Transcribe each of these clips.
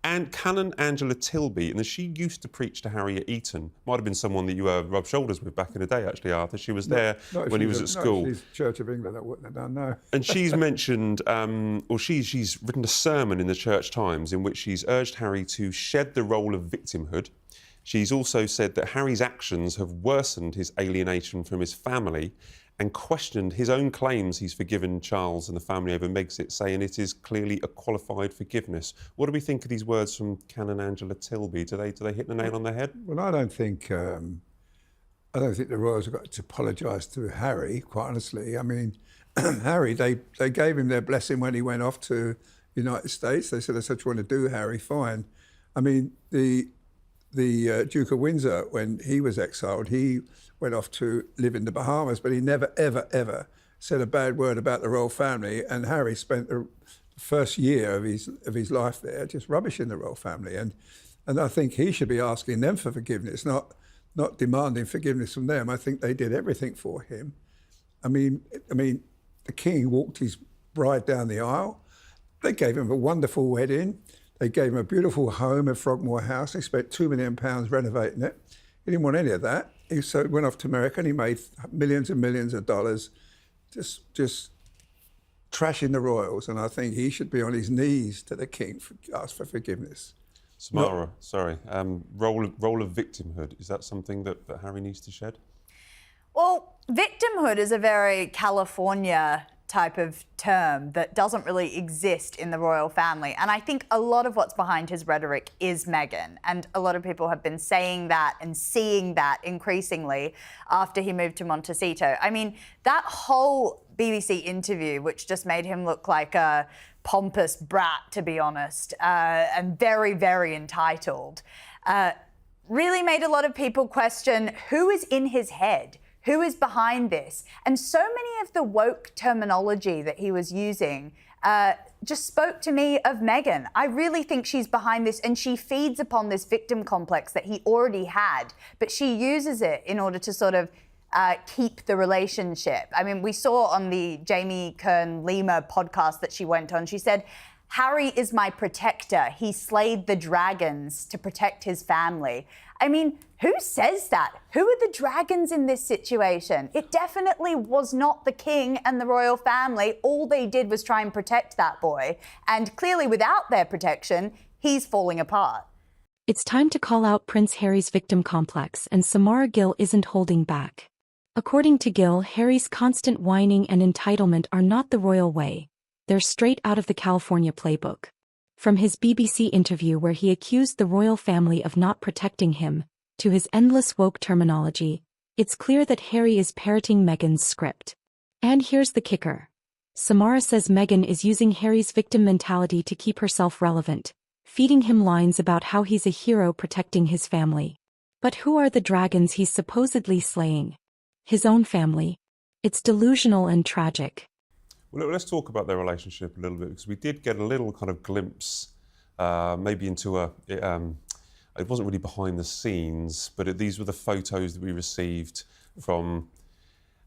And Canon Angela Tilby, and she used to preach to Harry at Eton. Might have been someone that you rubbed shoulders with back in the day, actually, Arthur. She was there when he was at school. No, she's Church of England, I wouldn't have done, no. And she's mentioned, she's written a sermon in the Church Times in which she's urged Harry to shed the role of victimhood. She's also said that Harry's actions have worsened his alienation from his family and questioned his own claims he's forgiven Charles and the family over Megxit, saying it is clearly a qualified forgiveness. What do we think of these words from Canon Angela Tilby? Do they hit the nail on the head? Well, I don't think the royals have got to apologise to Harry, quite honestly. I mean, Harry, they gave him their blessing when he went off to the United States. They said, that's what you want to do, Harry, fine. I mean, the Duke of Windsor, when he was exiled, he went off to live in the Bahamas, but he never, ever, ever said a bad word about the royal family. And Harry spent the first year of his life there just rubbishing the royal family. And I think he should be asking them for forgiveness, not demanding forgiveness from them. I think they did everything for him. I mean, the king walked his bride down the aisle. They gave him a wonderful wedding. They gave him a beautiful home at Frogmore House. They spent £2 million renovating it. He didn't want any of that. He went off to America and he made millions and millions of dollars just trashing the royals. And I think he should be on his knees to the king, ask for forgiveness. Samara, role of victimhood, is that something that Harry needs to shed? Well, victimhood is a very California type of term that doesn't really exist in the royal family. And I think a lot of what's behind his rhetoric is Meghan. And a lot of people have been saying that and seeing that increasingly after he moved to Montecito. I mean, that whole BBC interview, which just made him look like a pompous brat, to be honest, and very, very entitled, really made a lot of people question who is in his head. Who is behind this? And so many of the woke terminology that he was using just spoke to me of Meghan. I really think she's behind this, and she feeds upon this victim complex that he already had, but she uses it in order to sort of keep the relationship. I mean, we saw on the Jamie Kern-Lima podcast that she went on, she said, Harry is my protector. He slayed the dragons to protect his family. I mean, who says that? Who are the dragons in this situation? It definitely was not the king and the royal family. All they did was try and protect that boy. And clearly without their protection, he's falling apart. It's time to call out Prince Harry's victim complex, and Samara Gill isn't holding back. According to Gill, Harry's constant whining and entitlement are not the royal way. They're straight out of the California playbook. From his BBC interview where he accused the royal family of not protecting him, to his endless woke terminology, it's clear that Harry is parroting Meghan's script. And here's the kicker. Samara says Meghan is using Harry's victim mentality to keep herself relevant, feeding him lines about how he's a hero protecting his family. But who are the dragons he's supposedly slaying? His own family. It's delusional and tragic. Well, let's talk about their relationship a little bit, because we did get a little kind of glimpse, maybe into it wasn't really behind the scenes, but these were the photos that we received from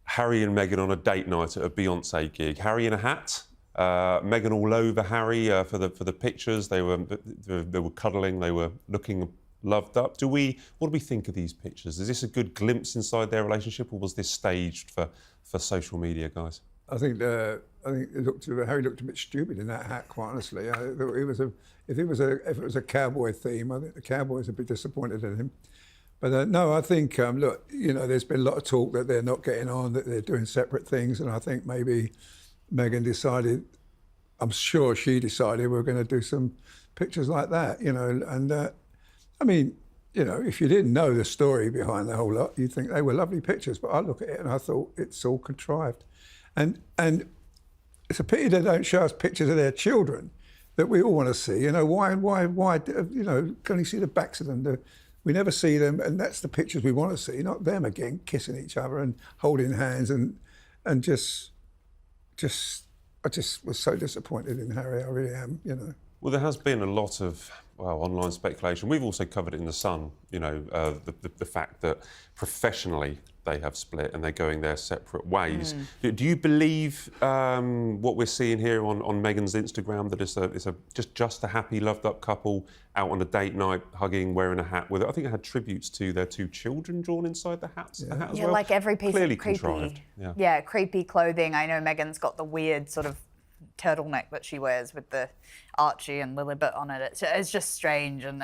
Harry and Meghan on a date night at a Beyonce gig. Harry in a hat, Meghan all over Harry for the pictures. They were cuddling, they were looking loved up. What do we think of these pictures? Is this a good glimpse inside their relationship, or was this staged for social media, guys? I think Harry looked a bit stupid in that hat, quite honestly. If it was a cowboy theme, I think the Cowboys would be disappointed in him. But no, I think look, there's been a lot of talk that they're not getting on, that they're doing separate things, and I think maybe Meghan decided, I'm sure she decided, we're going to do some pictures like that, and I mean, if you didn't know the story behind the whole lot, you'd think they were lovely pictures. But I look at it and I thought it's all contrived. And it's a pity they don't show us pictures of their children that we all want to see. Why, can you see the backs of them? We never see them, and that's the pictures we want to see, not them again, kissing each other and holding hands and I just was so disappointed in Harry, I really am, Well, there has been a lot of online speculation. We've also covered it in The Sun, the fact that professionally they have split and they're going their separate ways. Do you believe what we're seeing here on Meghan's Instagram, that it's just a happy, loved-up couple out on a date night, hugging, wearing a hat with it? I think it had tributes to their 2 children drawn inside the hat as well. Like every piece Clearly of creepy, contrived. Creepy clothing. I know Meghan's got the weird sort of turtleneck that she wears with the Archie and Lilibet on it. It's just strange. And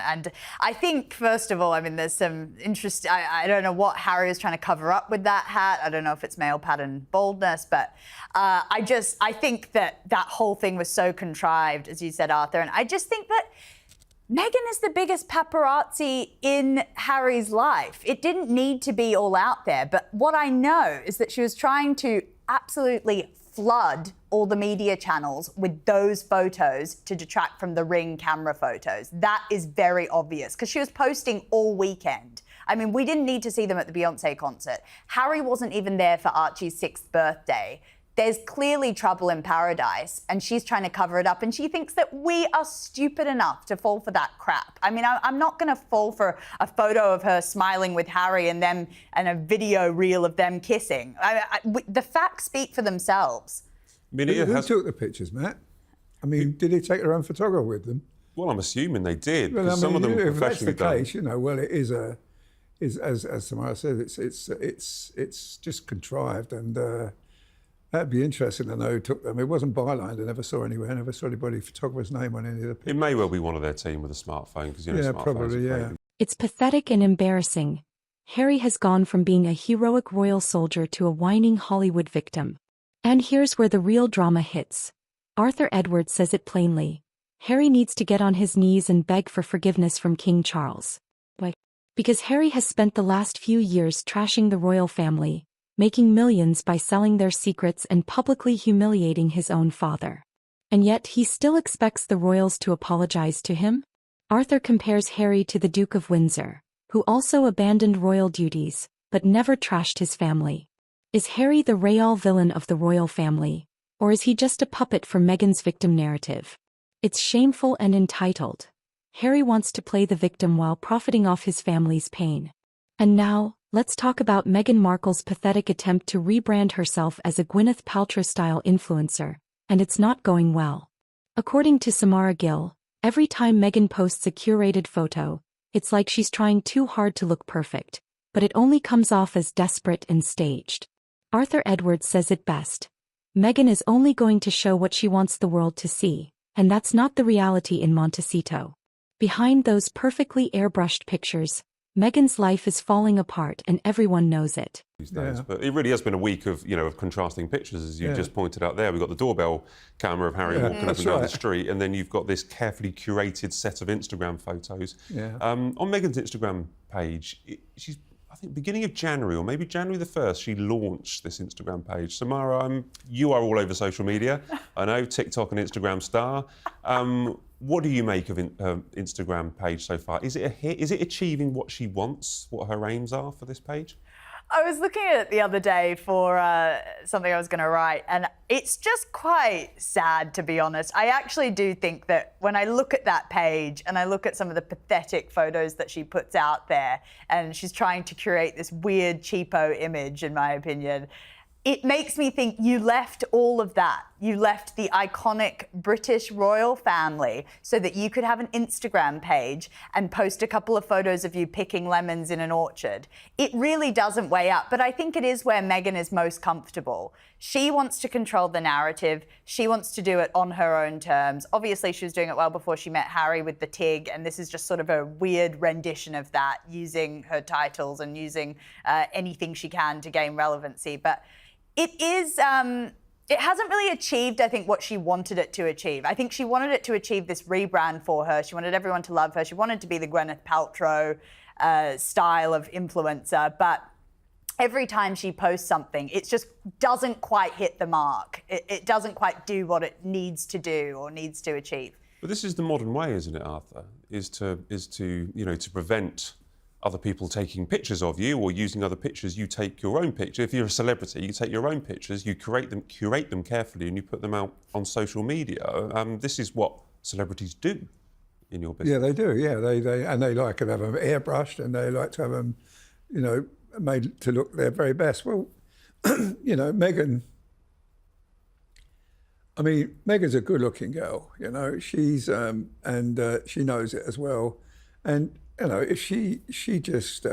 I think, first of all, I mean, there's some interest. I don't know what Harry is trying to cover up with that hat. I don't know if it's male pattern baldness, but I think that whole thing was so contrived, as you said, Arthur. And I just think that Meghan is the biggest paparazzi in Harry's life. It didn't need to be all out there. But what I know is that she was trying to absolutely flood all the media channels with those photos to detract from the Ring camera photos. That is very obvious because she was posting all weekend. I mean, we didn't need to see them at the Beyonce concert. Harry wasn't even there for Archie's 6th birthday. There's clearly trouble in paradise, and she's trying to cover it up, and she thinks that we are stupid enough to fall for that crap. I mean, I'm not going to fall for a photo of her smiling with Harry and a video reel of them kissing. The facts speak for themselves. I mean, Who took the pictures, Matt? I mean, did he take their own photographer with them? Well, I'm assuming they did. Well, I mean, some of them were if that's the professionally case, well, it is as Samara said, it's just contrived, and that'd be interesting to know who took them. It wasn't bylined. I never saw anywhere. I never saw anybody photographer's name on any of the pictures. It may well be one of their team with a smartphone, because smartphones probably, are great. It's pathetic and embarrassing. Harry has gone from being a heroic royal soldier to a whining Hollywood victim. And here's where the real drama hits. Arthur Edwards says it plainly. Harry needs to get on his knees and beg for forgiveness from King Charles. Why? Because Harry has spent the last few years trashing the royal family, making millions by selling their secrets and publicly humiliating his own father. And yet he still expects the royals to apologize to him? Arthur compares Harry to the Duke of Windsor, who also abandoned royal duties, but never trashed his family. Is Harry the real villain of the royal family, or is he just a puppet for Meghan's victim narrative? It's shameful and entitled. Harry wants to play the victim while profiting off his family's pain. And now, let's talk about Meghan Markle's pathetic attempt to rebrand herself as a Gwyneth Paltrow-style influencer, and it's not going well. According to Samara Gill, every time Meghan posts a curated photo, it's like she's trying too hard to look perfect, but it only comes off as desperate and staged. Arthur Edwards says it best. Meghan is only going to show what she wants the world to see, and that's not the reality in Montecito. Behind those perfectly airbrushed pictures, Meghan's life is falling apart and everyone knows it. These days. But it really has been a week of, of contrasting pictures, as you just pointed out there. We've got the doorbell camera of Harry walking up and down the street, and then you've got this carefully curated set of Instagram photos. On Meghan's Instagram page, she's, I think, beginning of January, or maybe January the 1st, she launched this Instagram page. Samara, you are all over social media. I know, TikTok and Instagram star. What do you make of her Instagram page so far? Is it a hit? Is it achieving what she wants, what her aims are for this page? I was looking at it the other day for something I was going to write, and it's just quite sad, to be honest. I actually do think that when I look at that page and I look at some of the pathetic photos that she puts out there, and she's trying to curate this weird, cheapo image, in my opinion, it makes me think you left all of that. You left the iconic British royal family so that you could have an Instagram page and post a couple of photos of you picking lemons in an orchard. It really doesn't weigh up, but I think it is where Meghan is most comfortable. She wants to control the narrative. She wants to do it on her own terms. Obviously, she was doing it well before she met Harry with the TIG, and this is just sort of a weird rendition of that, using her titles and using anything she can to gain relevancy. But it hasn't really achieved, I think, what she wanted it to achieve. I think she wanted it to achieve this rebrand for her. She wanted everyone to love her. She wanted to be the Gwyneth Paltrow style of influencer. But every time she posts something, it just doesn't quite hit the mark. It doesn't quite do what it needs to do or needs to achieve. But this is the modern way, isn't it, Arthur? Is to prevent other people taking pictures of you or using other pictures. You take your own picture. If you're a celebrity, you take your own pictures, you curate them carefully, and you put them out on social media. This is what celebrities do in your business. Yeah, they do. Yeah, they like to have them airbrushed, and they like to have them, made to look their very best. Well, you know, Meghan's a good-looking girl. You know, she's and she knows it as well. And you know, if she just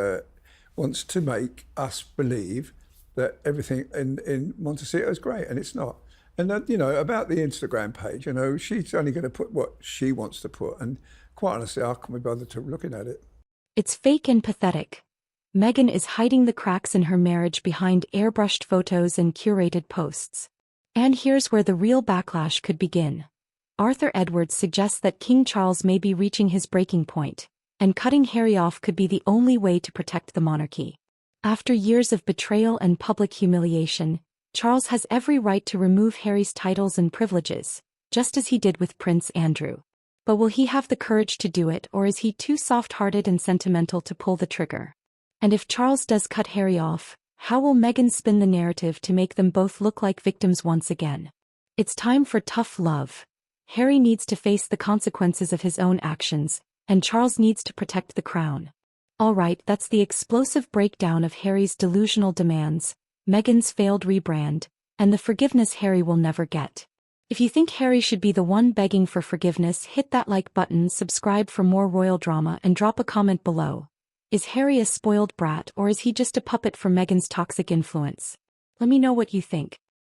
wants to make us believe that everything in Montecito is great, and it's not. And you know, about the Instagram page, you know, she's only going to put what she wants to put, and quite honestly, I can't be bothered to looking at it. It's fake and pathetic. Meghan is hiding the cracks in her marriage behind airbrushed photos and curated posts. And here's where the real backlash could begin. Arthur Edwards suggests that King Charles may be reaching his breaking point, and cutting Harry off could be the only way to protect the monarchy. After years of betrayal and public humiliation, Charles has every right to remove Harry's titles and privileges, just as he did with Prince Andrew. But will he have the courage to do it, or is he too soft-hearted and sentimental to pull the trigger? And if Charles does cut Harry off, how will Meghan spin the narrative to make them both look like victims once again? It's time for tough love. Harry needs to face the consequences of his own actions, and Charles needs to protect the crown. Alright, that's the explosive breakdown of Harry's delusional demands, Meghan's failed rebrand, and the forgiveness Harry will never get. If you think Harry should be the one begging for forgiveness, hit that like button, subscribe for more royal drama, and drop a comment below. Is Harry a spoiled brat, or is he just a puppet for Meghan's toxic influence? Let me know what you think.